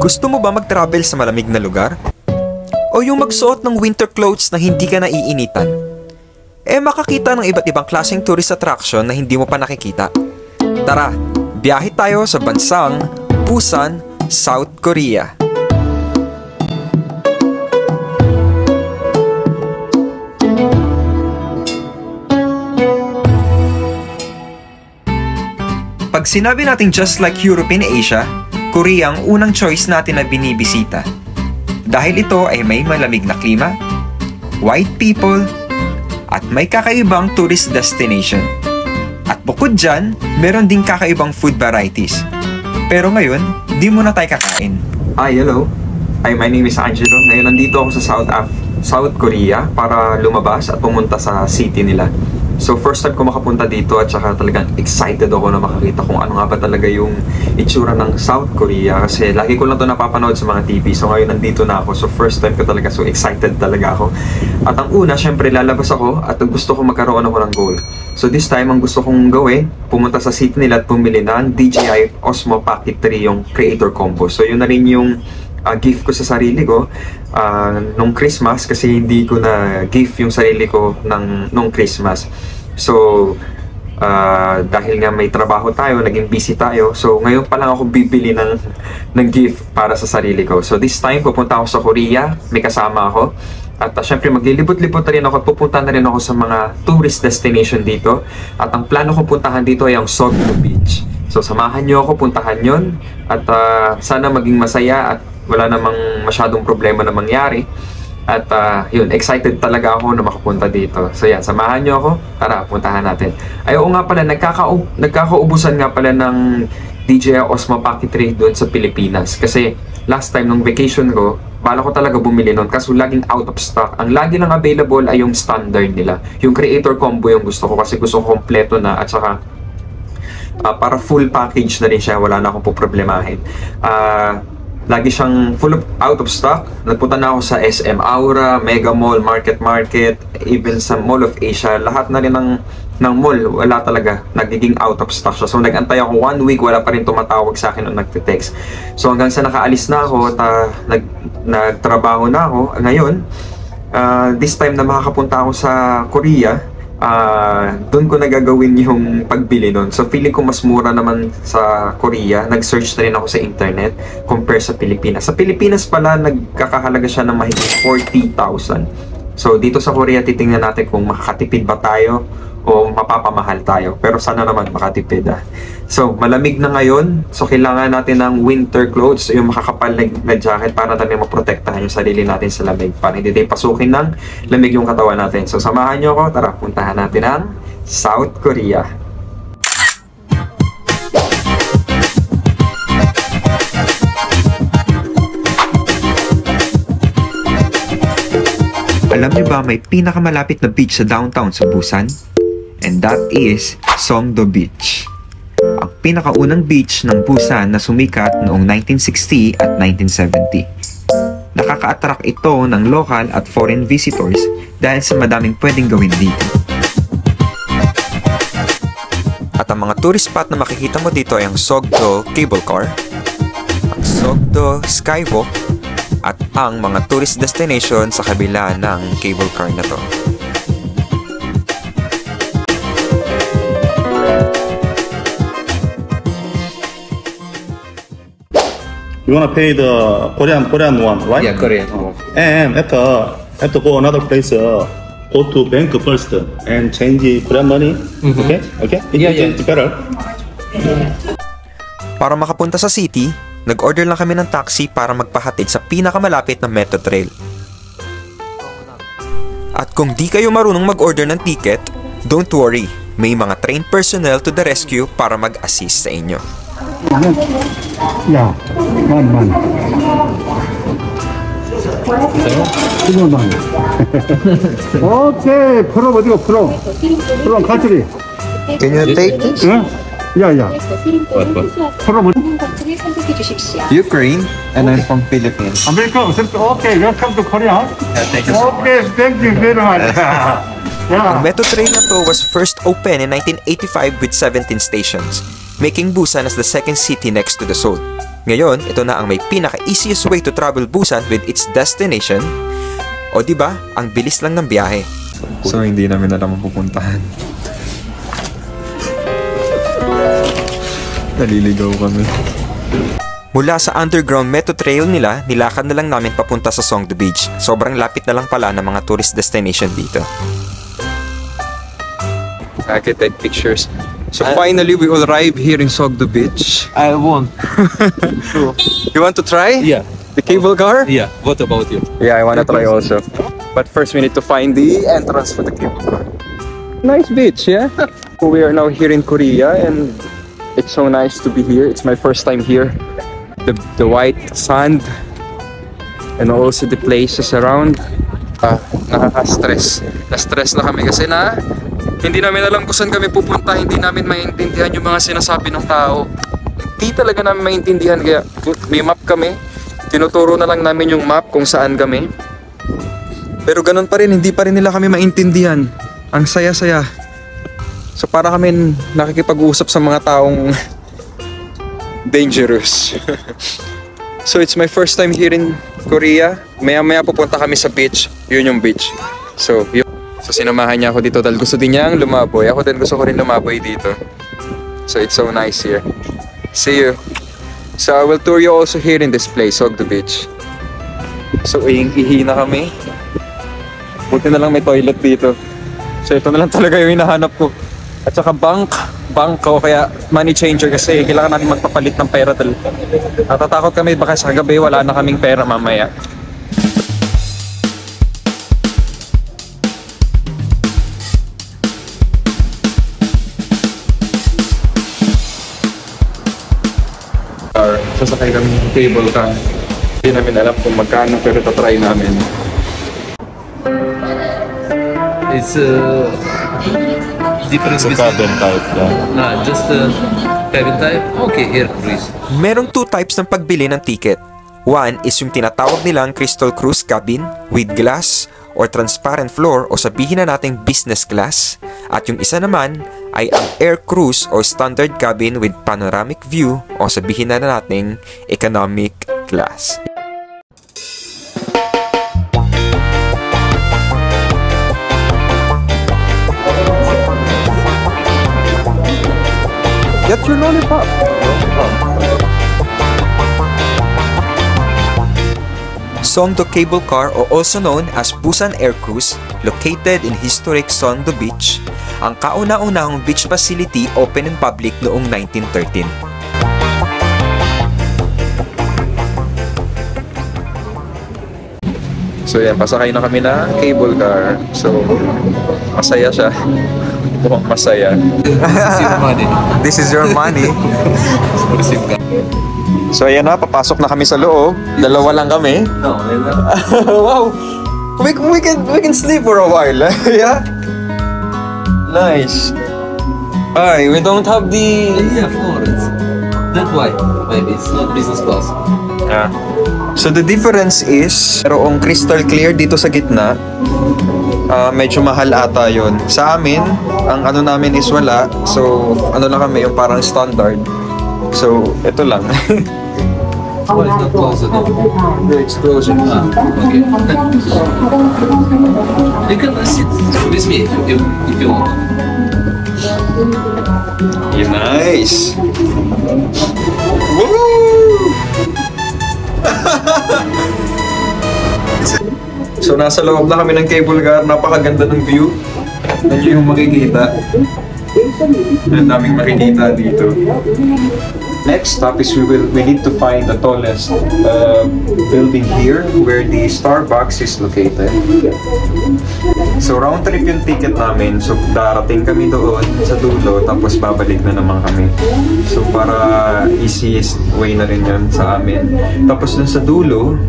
Gusto mo ba mag-travel sa malamig na lugar? O yung magsuot ng winter clothes na hindi ka naiinitan? Makakita ng iba't ibang klaseng tourist attraction na hindi mo pa nakikita. Tara, biyahe tayo sa bansang Busan, South Korea. Pag sinabi natin just like Europe and Asia, Korea ang unang choice natin na binibisita. Dahil ito ay may malamig na klima, white people, at may kakaibang tourist destination. At bukod dyan, meron ding kakaibang food varieties. Pero ngayon, di muna tayo kakain. Hi, hello. Hi, my name is Angelo. Ngayon nandito ako sa South Korea para lumabas at pumunta sa city nila. So first time ko makapunta dito at saka talagang excited ako na makakita kung ano nga ba talaga yung itsura ng South Korea kasi lagi ko lang ito napapanood sa mga TV. So ngayon nandito na ako. So first time ko talaga, so excited talaga ako. At ang una, syempre lalabas ako at gusto ko magkaroon ako ng goal. So this time, ang gusto kong gawin, pumunta sa city nila at bumili ng DJI Osmo Pocket 3 yung Creator Combo. So yun na rin yung gift ko sa sarili ko nung Christmas kasi hindi ko na gift yung sarili ko nung Christmas. So dahil nga may trabaho tayo, naging busy tayo, so ngayon pa lang ako bibili ng gift para sa sarili ko. So this time pupunta ako sa Korea, may kasama ako at syempre maglilibot-libot na rin ako at pupunta na rin ako sa mga tourist destination dito at ang plano kong puntahan dito ay ang Sogdo Beach. So samahan nyo ako, puntahan yon at sana maging masaya at wala namang masyadong problema na mangyari. At yun, excited talaga ako na makapunta dito. So yan, samahan nyo ako. Tara, puntahan natin. Ay, oo nga pala, nagkakaubusan nga pala ng DJI Osmo Pocket 3 doon sa Pilipinas. Kasi last time nung vacation ko, bala ko talaga bumili nun. Kaso laging out of stock. Ang lagi lang available ay yung standard nila. Yung Creator Combo yung gusto ko kasi gusto ko kompleto na at saka para full package na rin siya. Wala na akong poproblemahin. Lagi siyang out of stock. Nagpunta na ako sa SM Aura, Mega Mall, Market, even sa Mall of Asia. Lahat na rin ng mall, wala talaga. Nagiging out of stock siya. So nag-antay ako 1 week, wala pa rin tumatawag sa akin o nagte-text. So hanggang sa nakaalis na ako at nagtrabaho na ako. Ngayon, this time na makakapunta ako sa Korea, doon ko nagagawin yung pagbili nun. So feeling ko mas mura naman sa Korea. Nag-search na rin ako sa internet compare sa Pilipinas. Sa Pilipinas pala nagkakahalaga siya ng mahigit 40,000. So dito sa Korea titingnan natin kung makakatipid ba tayo o mapapamahal tayo. Pero sana naman makatipid. So malamig na ngayon. So kailangan natin ng winter clothes, yung makakapal na jacket para natin maprotektahan yung sarili natin sa lamig. Para hindi tayo pasukin ng lamig yung katawan natin. So samahan nyo ako. Tara, puntahan natin ang South Korea. Alam niyo ba may pinakamalapit na beach sa downtown sa Busan? And that is Songdo Beach. Ang pinakaunang beach ng Busan na sumikat noong 1960 at 1970. Nakaka-attract ito ng local at foreign visitors dahil sa madaming pwedeng gawin dito. At ang mga tourist spot na makikita mo dito ay ang Sogdo Cable Car, ang Sogdo Skywalk, at ang mga tourist destination sa kabila ng cable car na to. You wanna pay the Korean one, right? Yeah, Korean. And after go another place, go to bank first and change Korean money. Okay? Okay? It's better. Para makapunta sa city, nag-order lang kami ng taxi para magpahatid sa pinakamalapit na metro trail. At kung di kayo marunong mag-order ng ticket, don't worry, may mga trained personnel to the rescue para mag-assist sa inyo. Yeah, man. Okay, 프로 어디가 프로? 프로 카트리. Can you take it? Yeah. Ukraine, and I'm from Philippines. America, okay, welcome to Korea. Okay, thank you very much. Ang metro train na to was first opened in 1985 with 17 stations, making Busan as the second city next to the Seoul. Ngayon, ito na ang may pinaka-easiest way to travel Busan with its destination. O diba, ang bilis lang ng biyahe. So, hindi namin alam ang pupuntahan. Naliligaw kami. Mula sa underground metro trail nila, nilakad na lang namin papunta sa Songdo Beach. Sobrang lapit na lang pala ng mga tourist destination dito. I can take pictures. So finally, we will arrive here in Songdo Beach. I want. You want to try? Yeah. The cable car? Yeah. What about you? Yeah, I want to try also. But first, we need to find the entrance for the cable car. Nice beach, yeah? We are now here in Korea and it's so nice to be here. It's my first time here. The white sand and also the places around. Nakaka-stress. Na-stress na kami kasi hindi namin alam kung saan kami pupunta. Hindi namin maintindihan yung mga sinasabi ng tao. Hindi talaga namin maintindihan. Kaya may map kami. Tinuturo na lang namin yung map kung saan kami. Pero ganun pa rin, hindi pa rin nila kami maintindihan. Ang saya-saya. So para kami nakikipag-usap sa mga taong dangerous. So it's my first time here in Korea. Maya-maya pupunta kami sa beach. Yun yung beach. So sinamahan niya ako dito dahil gusto din niyang lumaboy. Ako din gusto ko rin lumaboy dito. So it's so nice here. See you. So I will tour you also here in this place, Songdo Beach. So ihi na kami. Buti na lang may toilet dito. So ito na lang talaga yung hinahanap ko. At saka bank o kaya money changer kasi kailangan natin magpapalit ng pera talaga. Natatakot kami baka sa gabi wala na kaming pera mamaya. Sasakay kami ng cable car. Hindi namin alam kung magkano pero tatry namin. It's different It's a cabin type, yeah. just cabin type. Okay, air cruise. Merong two types ng pagbili ng ticket. One is yung tinatawag nilang Crystal Cruise cabin with glass or transparent floor o sabihin na nating business class. At yung isa naman ay ang air cruise or standard cabin with panoramic view o sabihin na nating economic class. Get your lollipop! Songdo Cable Car or also known as Busan Air Cruise, located in historic Songdo Beach, ang kauna-unahang beach facility open in public noong 1913. So yan, pasakay na kami na cable car. So, masaya siya. Mukhang masaya. This is money. This is your money. So ayan na, papasok na kami sa loob. Dalawa lang kami. No, Wow! We can sleep for a while. Yeah? Nice. Hi, we don't have the... yeah, of course. That's why. Maybe it's not business class. Yeah. So the difference is, merong crystal clear dito sa gitna. Medyo mahal ata yun. Sa amin, ang ano namin is wala. So, ano lang kami, yung parang standard. So, ito lang. Why it's not closed at all? The explosion. Okay. You can sit with me if you want. Yeah, nice. Woo! So nasa loob na kami ng cable car, napakaganda ng view. Nandiyo yung makikita. Ang daming makikita dito. Next stop is we need to find the tallest building here where the Starbucks is located. So round trip yung ticket namin. So darating kami doon sa dulo tapos babalik na naman kami. So para easiest way na rin yun sa amin. Tapos dun sa dulo,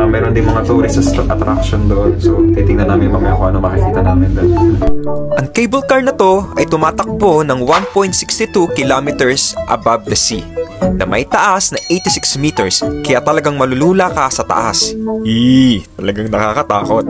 meron din mga tourist attraction doon. So titingnan namin mamaya kung ano makikita namin doon. Ang cable car na to ay tumatakbo ng 1.62 kilometers above the sea na may taas na 86 meters kaya talagang malulula ka sa taas. Talagang nakakatakot.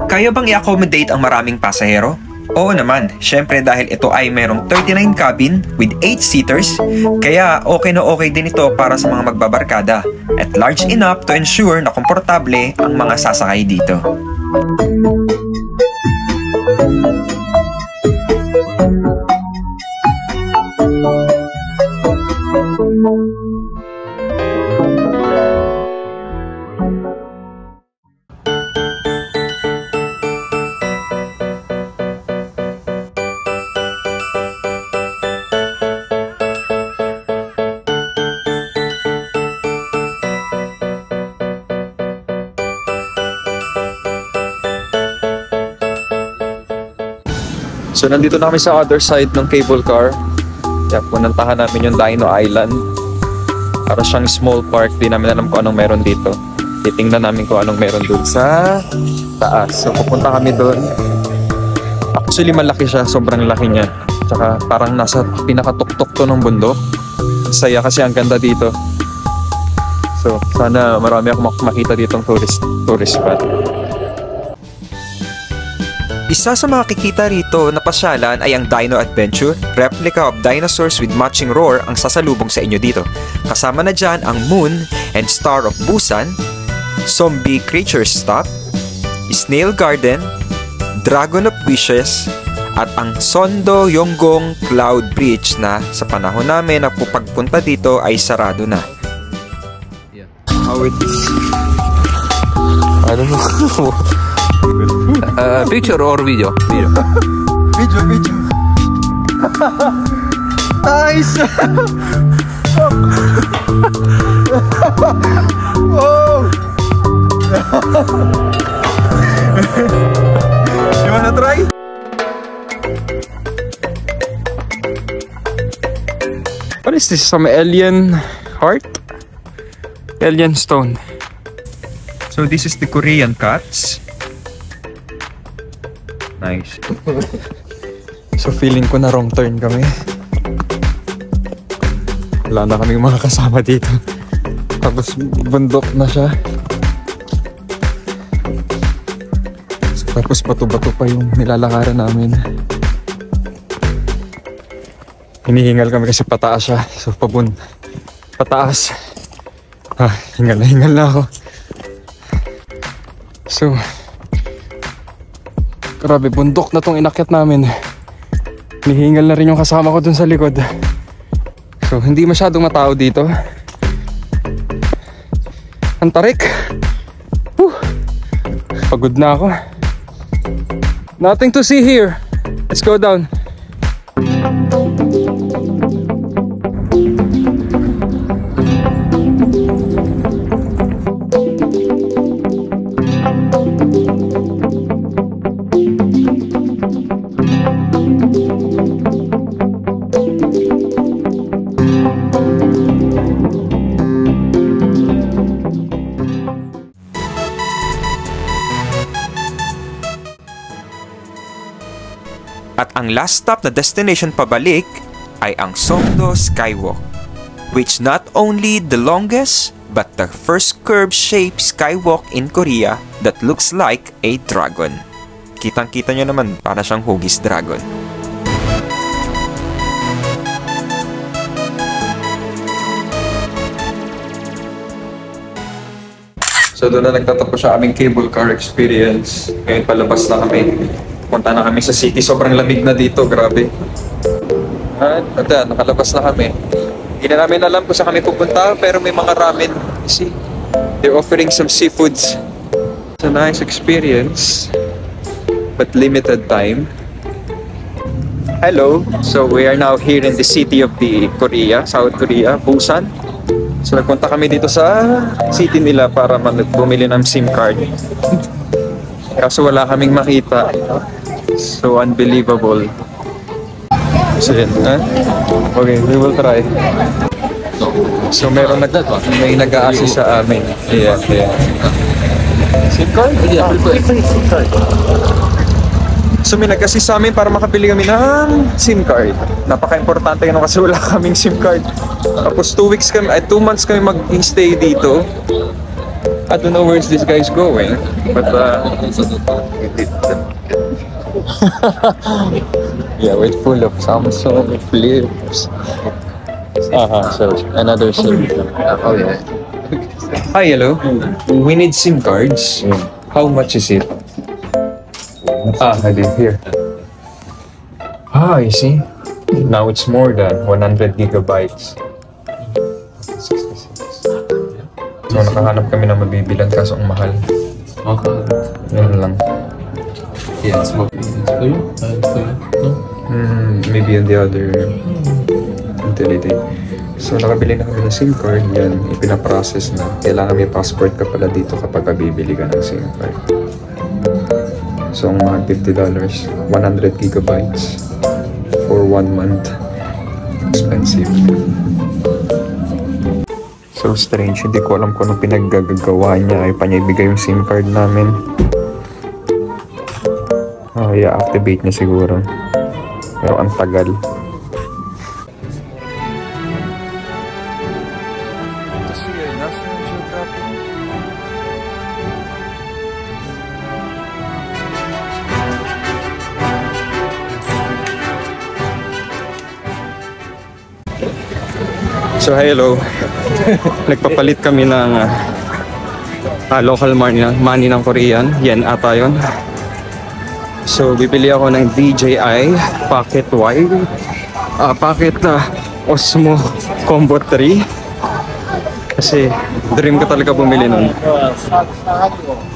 Kaya bang i-accommodate ang maraming pasahero? Oo naman, syempre dahil ito ay merong 39 cabin with 8 seaters, kaya okay na okay din ito para sa mga magbabarkada at large enough to ensure na komportable ang mga sasakay dito. So nandito na kami sa other side ng cable car. Kaya punantahan namin yung Dino Island. Para siyang small park, di namin alam kung anong meron dito. Titingnan namin kung anong meron doon sa taas. So pupunta kami doon. Actually malaki siya, sobrang laki niya. Tsaka parang nasa pinakatuktok to ng bundok. Saya kasi ang ganda dito. So sana marami akong makita ditong tourist spot. Isa sa mga kikita rito na pasyalan ay ang Dino Adventure, replica of dinosaurs with matching roar ang sasalubong sa inyo dito. Kasama na dyan ang Moon and Star of Busan, Zombie Creature Stop, Snail Garden, Dragon of Wishes, at ang Sondo Yonggong Cloud Bridge na sa panahon namin na pagpunta dito ay sarado na. How it is? I don't know. Picture or video? Video. Video. Nice! Oh! You wanna try? What is this? Some alien heart? Alien stone. So this is the Korean cats. Nice. So feeling ko na wrong turn kami. Wala na kaming mga kasama dito. Tapos bundok na siya. So, tapos bato-bato pa yung nilalakaran namin. Hinihingal kami kasi pataas siya. So pataas. Hingal na ako. So grabe, bundok na tong inakyat namin. Hinihingal na rin yung kasama ko dun sa likod. So, hindi masyadong matao dito. Ang tarik. Pagod na ako. Nothing to see here. Let's go down. At ang last stop na destination pabalik ay ang Songdo Skywalk, which not only the longest but the first curve-shaped skywalk in Korea that looks like a dragon. Kitang-kita nyo naman, para siyang hugis dragon. So doon na nagtatapos siya aming cable car experience. Ngayon palabas na kami. Punta na kami sa city. Sobrang lamig na dito, grabe. At nakalabas na kami. Hindi na namin alam kung saan kami pupunta, pero may mga ramen. See, they're offering some seafoods. It's a nice experience, but limited time. Hello. So we are now here in the city of the Korea, South Korea, Busan. So nagpunta kami dito sa city nila para bumili ng SIM card. Kaso wala kaming makita. So unbelievable. So yun, okay, we will try. So may nag-a-assist sa amin. Yeah. SIM card? Yeah, SIM card. So may nag-assist sa amin para makabili kami ng SIM card. Napaka-importante yun kasi wala kaming SIM card. Tapos 2 months kami mag-stay dito. I don't know where this guy is going, but Yeah, with full of Samsung flips. So another SIM. Oh yeah. Hi, hello. We need SIM cards. How much is it? I did here. I see. Now it's more than 100 gigabytes. 66. So nakahanap kami ng mabibilan kaso ang mahal. Okay. Yun lang. Yeah, it's more. For you? No? Maybe on the other utility. So nakabili na kami ng SIM card. Yan, ipinaprocess na. Kailangan may passport ka pala dito kapag bibili ka ng SIM card. So ang mga $50, 100 gigabytes for 1 month. Expensive. So strange, hindi ko alam kung anong pinaggagawa niya. Ay pa niya ibigay yung SIM card namin. I-activate niya siguro. Pero ang tagal. So hello. Nagpapalit kami ng local money ng Korean. Yen ata yun. So bibili ako ng DJI Pocket Y. Pocket Osmo Combo 3. Kasi dream ko talaga bumili nun.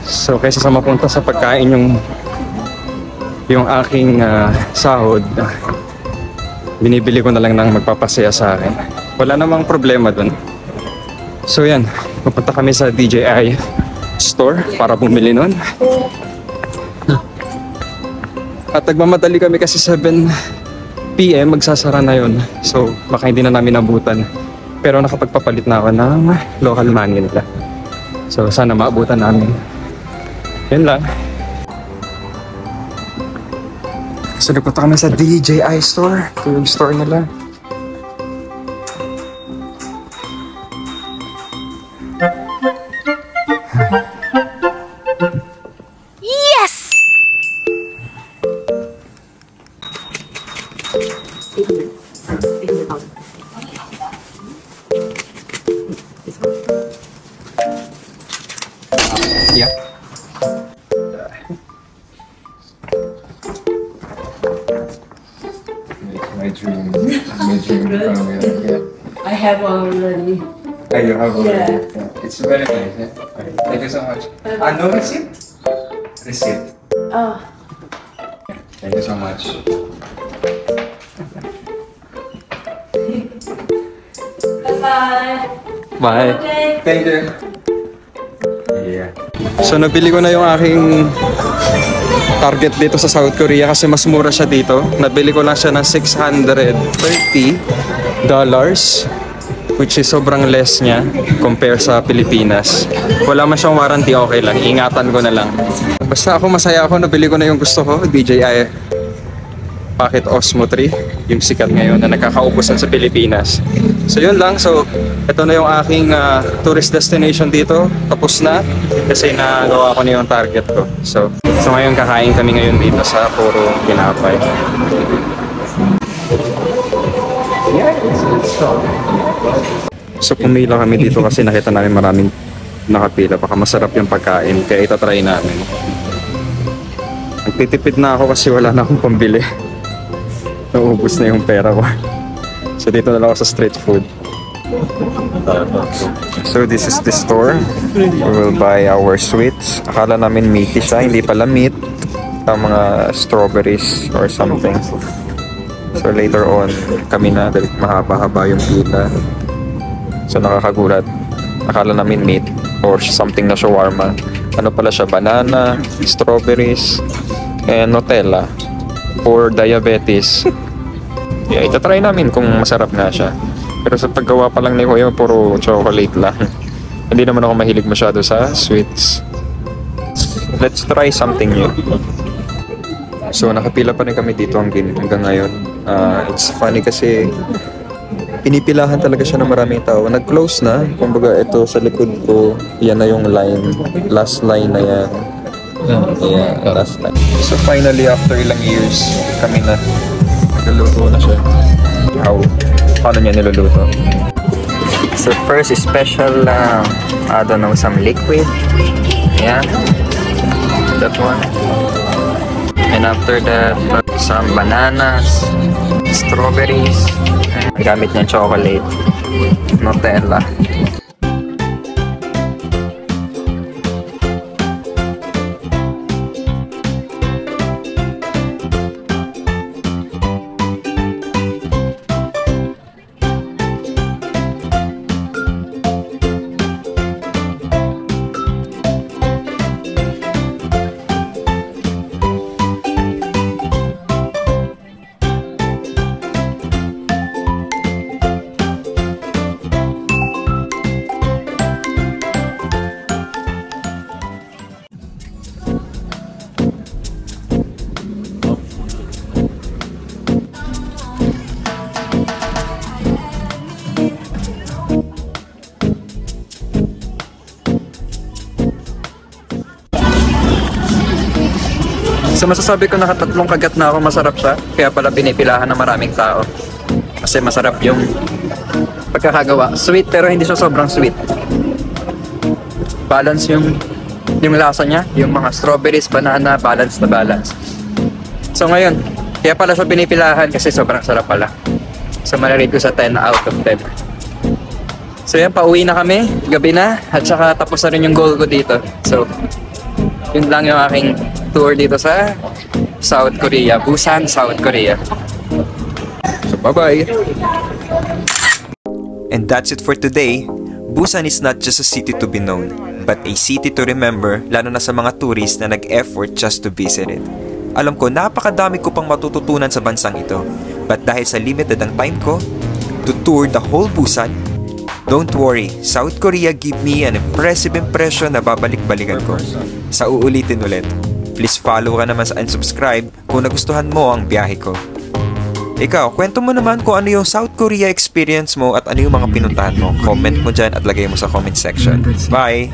So kaysa sa mapunta sa pagkain yung aking sahod, binibili ko na lang ng magpapasaya sa akin. Wala namang problema dun. So yan, pupunta kami sa DJI store para bumili nun. At nagmamadali kami kasi 7 PM magsasara na yun. So baka hindi na namin nabutan. Pero nakapagpapalit na ako ng local money nila. So sana maabutan namin. Yan lang. So nagpunta kami sa DJI store. Ito yung store nila. Yes! Yeah. My dream. My dream. Yeah. I have already. Oh, you have already. Yeah. It's very nice. Yeah? Okay. Thank you so much. No receipt? Receipt. Oh. Thank you so much. Bye-bye. Bye. Okay. Thank you. Yeah. So nabili ko na yung aking target dito sa South Korea kasi mas mura siya dito. Nabili ko lang siya ng $630 which is sobrang less niya compare sa Pilipinas. Wala man siyang warranty, okay lang. Ingatan ko na lang. Basta ako masaya ako, nabili ko na yung gusto ko, DJI Pocket Osmo 3, yung sikat ngayon na nagkakaubusan sa Pilipinas. So yun lang, so ito na yung aking tourist destination dito, tapos na kasi nagawa ko na yung target ko. So ngayon kakain kami ngayon dito sa Puro Tinapay. So pumila kami dito kasi nakita namin maraming nakapila, baka masarap yung pagkain kaya itatry namin. Nagtitipid na ako kasi wala na akong pambili. Naubos na yung pera ko. So dito na lang ako sa street food. So this is the store. We will buy our sweets. Akala namin meaty siya, hindi pala meat. Mga strawberries or something. So later on, kami na dahil mahaba-haba yung pila. So nakakagulat. Akala namin meat or something na shawarma. Ano pala siya? Banana, strawberries, and Nutella for diabetes. Yeah, itatry namin kung masarap nga siya. Pero sa paggawa pa lang ni Kuya, puro chocolate lang. Hindi naman ako mahilig masyado sa sweets. Let's try something new. So nakapila pa rin kami dito hanggang ngayon. It's funny kasi pinipilahan talaga siya ng maraming tao. Nag-close na. Kumbaga ito sa likod ko, yan na yung line. Last line na yan. Yeah, last time. So finally, after ilang years, kami na. Nagluluto na siya. How? Paano niya niluluto? So first is special, I don't know, some liquid. Yeah. That one. And after that, some bananas, strawberries, gamit niya chocolate, Nutella. So masasabi ko nakatatlong kagat na ako, masarap siya. Kaya pala pinipilahan ng maraming tao. Kasi masarap yung pagkakagawa. Sweet pero hindi siya sobrang sweet. Balance yung lasa niya. Yung mga strawberries, banana, balance na balance. So ngayon, kaya pala siya pinipilahan kasi sobrang sarap pala. So malarate ko sa 10 out of 10. So yan, pauwi na kami. Gabi na. At saka tapos na rin yung goal ko dito. So yun lang yung aking tour dito sa South Korea, Busan, South Korea. So bye-bye! And that's it for today. Busan is not just a city to be known, but a city to remember, lalo na sa mga tourists na nag-effort just to visit it. Alam ko, napakadami ko pang matututunan sa bansang ito. But dahil sa limited ang time ko to tour the whole Busan, don't worry, South Korea give me an impressive impression na babalik-balikan ko. Sa uulitin ulit, please follow ka naman and subscribe kung nagustuhan mo ang biyahe ko. Ikaw, kwento mo naman kung ano yung South Korea experience mo at ano yung mga pinuntahan mo. Comment mo dyan at lagay mo sa comment section. Bye!